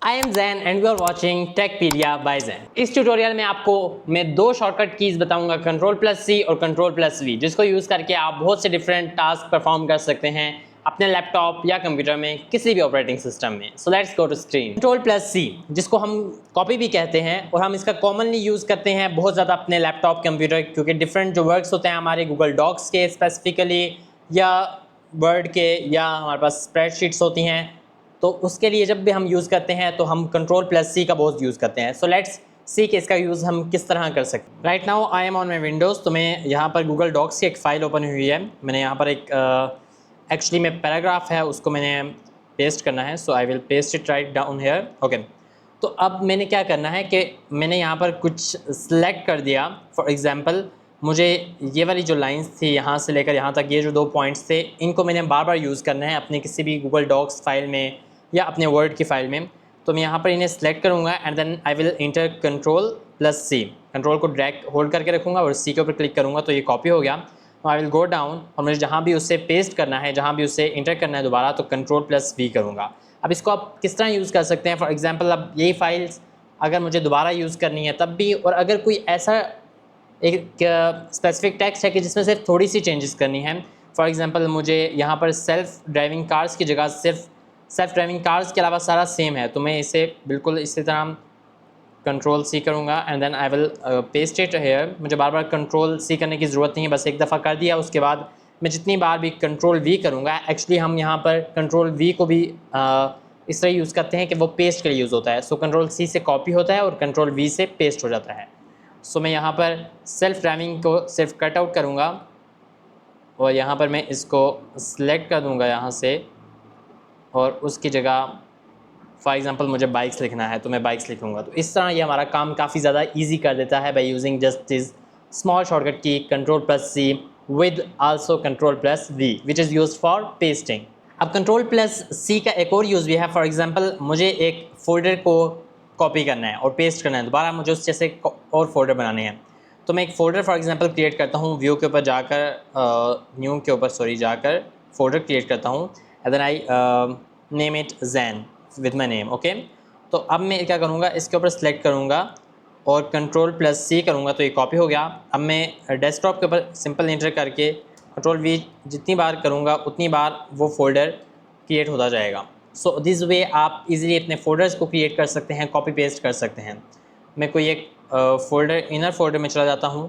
I am Jain and you are watching Techpedia by Jain. इस tutorial में आपको मैं दो शॉर्टकट कीज बताऊंगा, Ctrl+C और Ctrl+V, जिसको यूज़ करके आप बहुत से डिफरेंट टास्क परफॉर्म कर सकते हैं अपने लैपटॉप या कंप्यूटर में, किसी भी ऑपरेटिंग सिस्टम में। So let's go to screen. Ctrl+C, जिसको हम कॉपी भी कहते हैं, और हम इसका कॉमनली यूज़ करते हैं बहुत ज़्यादा अपने लैपटॉप कंप्यूटर, क्योंकि डिफरेंट जो वर्क्स होते हैं हमारे गूगल डॉक्स के स्पेसिफिकली, या वर्ड के, या हमारे पास स्प्रेडशीट्स होती हैं, तो उसके लिए जब भी हम यूज़ करते हैं तो हम Ctrl+C का बहुत यूज़ करते हैं। सो लेट्स सी कि इसका यूज़ हम किस तरह कर सकते हैं। Right now I am on my Windows. तो मैं यहाँ पर गूगल डॉक्स की एक फ़ाइल ओपन हुई है। मैंने यहाँ पर एक एक्चुअली में पैराग्राफ है, उसको मैंने पेस्ट करना है। So I will paste it right down here. Okay, तो अब मैंने क्या करना है कि मैंने यहाँ पर कुछ सिलेक्ट कर दिया। फॉर एग्ज़ाम्पल, मुझे ये वाली जो लाइंस थी यहाँ से लेकर यहाँ तक, ये जो 2 पॉइंट्स थे, इनको मैंने बार बार यूज़ करना है अपने किसी भी गूगल डॉक्स फाइल में या अपने वर्ड की फ़ाइल में। तो मैं यहाँ पर इन्हें सेलेक्ट करूँगा and then I will enter Ctrl+C। Control को ड्रैग होल्ड करके रखूँगा और सी के ऊपर क्लिक करूँगा तो ये कॉपी हो गया। आई विल गो डाउन और मुझे जहाँ भी उसे पेस्ट करना है, जहाँ भी उसे इंटर करना है दोबारा, तो Ctrl+V करूँगा। अब इसको आप किस तरह यूज़ कर सकते हैं? फॉर एग्जांपल, अब यही फाइल्स अगर मुझे दोबारा यूज़ करनी है तब भी, और अगर कोई ऐसा एक स्पेसिफिक टेक्स्ट है कि जिसमें सिर्फ थोड़ी सी चेंजेस करनी है। फॉर एग्जांपल, मुझे यहाँ पर सेल्फ ड्राइविंग कार्स की जगह सिर्फ सेल्फ ड्राइविंग कार्स के अलावा सारा सेम है, तो मैं इसे बिल्कुल इसी तरह Ctrl+C करूँगा and then I will paste it here. मुझे बार बार Ctrl+C करने की ज़रूरत नहीं है, बस एक दफ़ा कर दिया। उसके बाद मैं जितनी बार भी Ctrl+V करूँगा, एक्चुअली हम यहाँ पर Ctrl+V को भी इस तरह यूज़ करते हैं कि वो पेस्ट के लिए यूज़ होता है। सो Ctrl+C से कॉपी होता है और Ctrl+V से पेस्ट हो जाता है। सो मैं यहाँ पर सेल्फ ड्राइविंग को सिर्फ कट आउट करूँगा और यहाँ पर मैं इसको सिलेक्ट कर दूँगा यहाँ से, और उसकी जगह फॉर एग्जांपल मुझे बाइक्स लिखना है तो मैं बाइक्स लिखूँगा। तो इस तरह ये हमारा काम काफ़ी ज़्यादा इजी कर देता है by using just this small shortcut की Ctrl+C with also Ctrl+V which is used for pasting. अब Ctrl+C का एक और यूज़ भी है। फॉर एग्जांपल, मुझे एक फ़ोल्डर को कॉपी करना है और पेस्ट करना है, दोबारा मुझे उस जैसे और फोल्डर बनाने हैं। तो मैं एक फ़ोल्डर फॉर एग्जांपल क्रिएट करता हूँ, व्यू के ऊपर जाकर, न्यू के ऊपर जाकर फ़ोल्डर क्रिएट करता हूँ and then I name it Jain with my name. Okay, तो अब मैं क्या करूँगा, इसके ऊपर सेलेक्ट करूँगा और Ctrl+C करूँगा तो ये कॉपी हो गया। अब मैं डेस्कटॉप के ऊपर सिंपल इंटर करके Ctrl+V जितनी बार करूँगा उतनी बार वो फ़ोल्डर क्रिएट होता जाएगा। सो दिस वे आप इजीली अपने फ़ोल्डर्स को क्रिएट कर सकते हैं, कॉपी पेस्ट कर सकते हैं। मैं कोई एक फ़ोल्डर, इनर फोल्डर में चला जाता हूँ,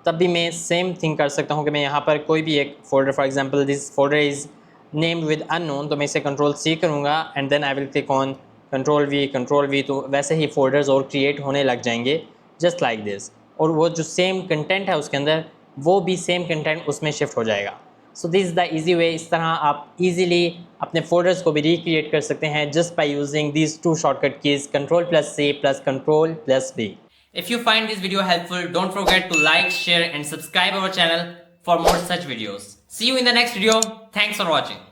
तब भी मैं सेम थिंग कर सकता हूँ कि मैं यहाँ पर कोई भी एक folder, for example this folder is named with unknown, तो मैं इसे Ctrl+C करूँगा and then I will click on Ctrl+V, तो वैसे ही फ़ोल्डर्स और क्रिएट होने लग जाएंगे जस्ट लाइक दिस। और वो जो सेम कंटेंट है उसके अंदर, वो भी सेम कंटेंट उसमें शिफ्ट हो जाएगा। So this is the easy way. इस तरह आप इजीली अपने फोल्डर्स को भी रिक्रिएट कर सकते हैं just by using these 2 shortcut keys Ctrl+C plus Ctrl+V। If you find this video helpful, don't forget to like, share and subscribe our channel for more such videos. See you in the next video. Thanks for watching.